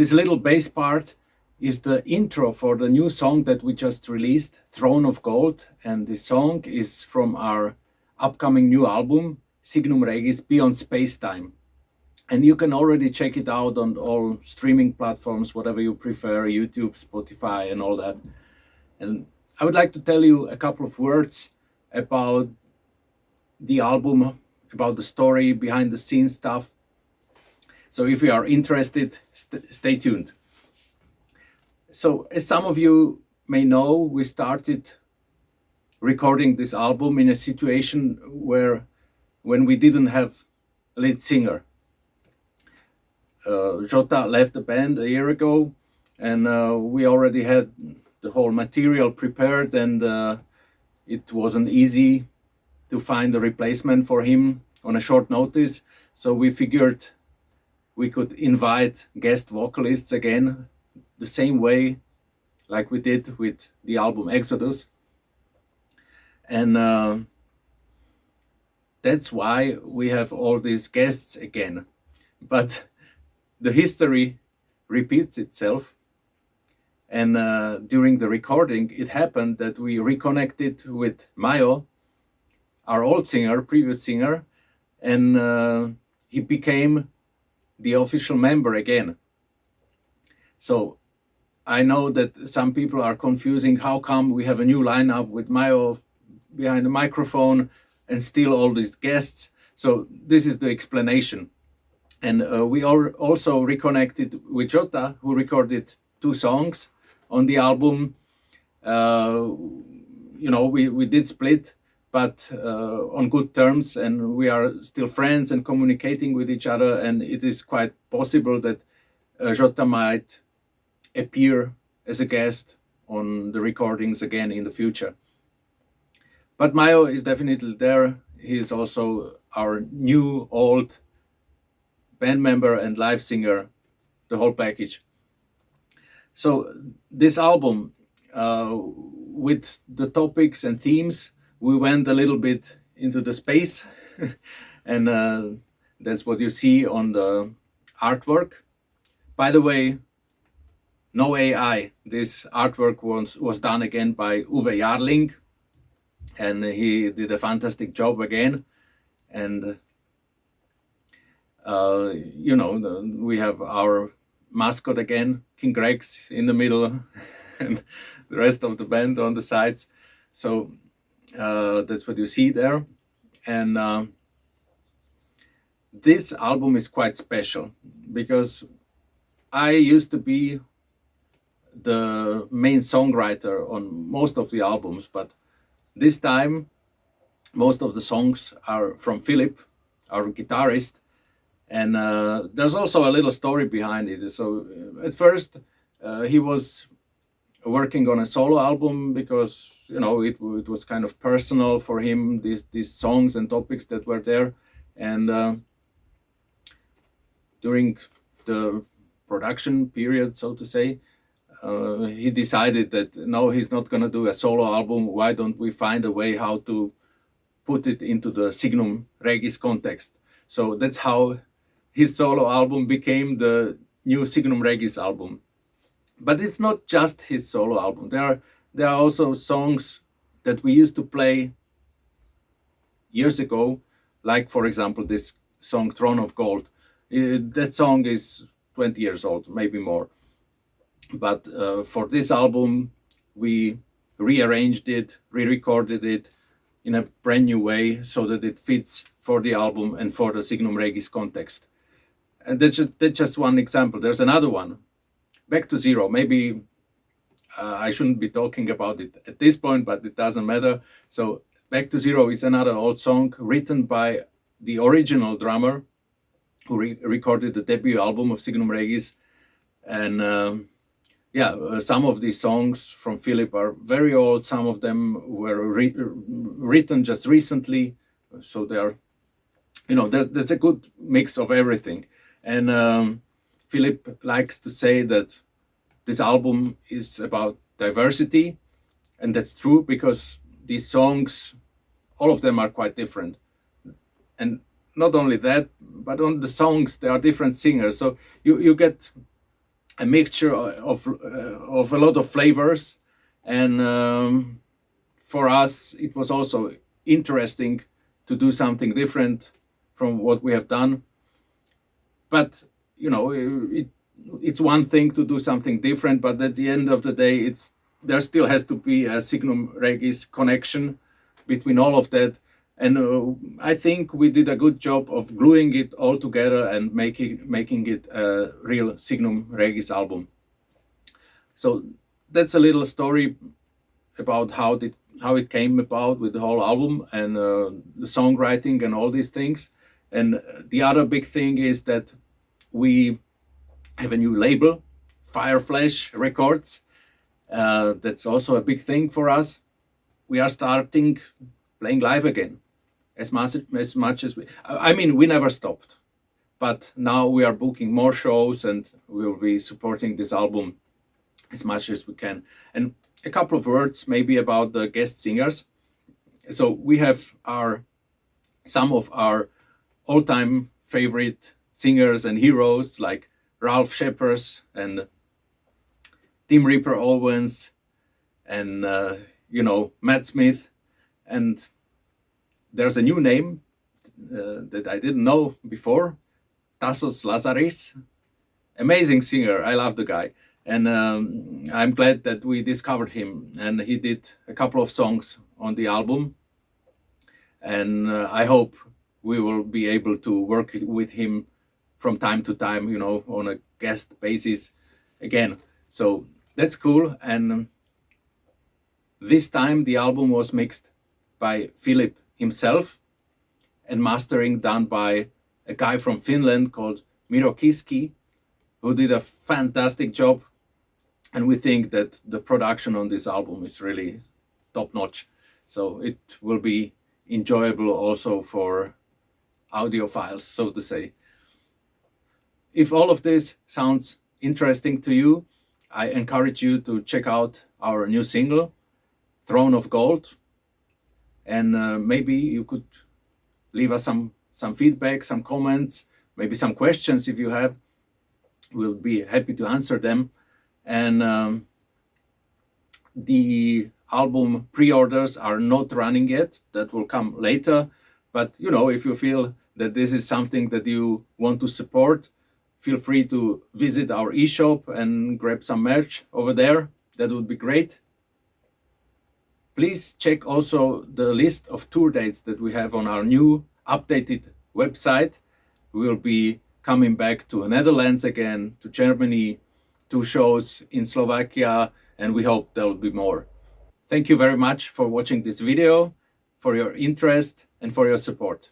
This little bass part is the intro for the new song that we just released, Throne of Gold. And this song is from our upcoming new album, Signum Regis, Beyond Spacetime. And you can already check it out on all streaming platforms, whatever you prefer, YouTube, Spotify, and all that. And I would like to tell you a couple of words about the album, about the story, behind the scenes stuff. So if you are interested, stay tuned. So as some of you may know, we started recording this album in a situation when we didn't have a lead singer. Jota left the band a year ago, and we already had the whole material prepared, and it wasn't easy to find a replacement for him on a short notice. So we figured we could invite guest vocalists again, the same way like we did with the album Exodus. And that's why we have all these guests again. But the history repeats itself. And during the recording, it happened that we reconnected with Mayo, our old singer, previous singer, and he became the official member again. So I know that some people are confusing how come we have a new lineup with Mayo behind the microphone and still all these guests. So this is the explanation. And we also reconnected with Jota, who recorded 2 songs on the album. We did split, but on good terms, and we are still friends and communicating with each other. And it is quite possible that Jota might appear as a guest on the recordings again in the future. But Mayo is definitely there. He is also our new old band member and live singer, the whole package. So this album, with the topics and themes, we went a little bit into the space, and that's what you see on the artwork. By the way, no AI. This artwork was done again by Uwe Jarling, and he did a fantastic job again. And we have our mascot again, King Rex, in the middle, and the rest of the band on the sides. So that's what you see there. And this album is quite special because I used to be the main songwriter on most of the albums, but this time most of the songs are from Philip, our guitarist. And there's also a little story behind it. So at first he was working on a solo album because it was kind of personal for him, these songs and topics that were there. And during the production period, so to say, he decided that no, he's not going to do a solo album. Why don't we find a way how to put it into the Signum Regis context? So that's how his solo album became the new Signum Regis album. But it's not just his solo album. There are also songs that we used to play years ago, like, for example, this song Throne of Gold. That song is 20 years old, maybe more. But for this album, we rearranged it, re-recorded it in a brand new way so that it fits for the album and for the Signum Regis context. And that's just one example. There's another one, Back to Zero. Maybe I shouldn't be talking about it at this point, but it doesn't matter. So Back to Zero is another old song written by the original drummer who recorded the debut album of Signum Regis. And some of these songs from Philip are very old. Some of them were written just recently. So they are, there's a good mix of everything. And Philip likes to say that this album is about diversity. And that's true because these songs, all of them are quite different. And not only that, but on the songs, there are different singers. So you get a mixture of a lot of flavors, and for us it was also interesting to do something different from what we have done. But you know, it's one thing to do something different, but at the end of the day, there still has to be a Signum Regis connection between all of that. And I think we did a good job of gluing it all together and making it a real Signum Regis album. So that's a little story about how it came about with the whole album, and the songwriting and all these things. And the other big thing is that we have a new label, Fireflash Records. That's also a big thing for us. We are starting playing live again, as much as we. I mean, we never stopped, but now we are booking more shows, and we will be supporting this album as much as we can. And a couple of words maybe about the guest singers. So we have some of our all-time favorite singers and heroes like Ralf Scheepers and Ripper Owens and Matt Smith. And there's a new name that I didn't know before, Tasos Lazaris. Amazing singer, I love the guy. And I'm glad that we discovered him, and he did a couple of songs on the album. And I hope we will be able to work with him from time to time, on a guest basis again. So that's cool. And this time the album was mixed by Philip himself and mastering done by a guy from Finland called Miro Kiski, who did a fantastic job. And we think that the production on this album is really top-notch. So it will be enjoyable also for audiophiles, so to say. If all of this sounds interesting to you, I encourage you to check out our new single, Throne of Gold. And maybe you could leave us some feedback, some comments, maybe some questions if you have. We'll be happy to answer them. And the album pre-orders are not running yet. That will come later. But, if you feel that this is something that you want to support, feel free to visit our e-shop and grab some merch over there. That would be great. Please check also the list of tour dates that we have on our new updated website. We will be coming back to Netherlands again, to Germany, 2 shows in Slovakia, and we hope there will be more. Thank you very much for watching this video, for your interest and for your support.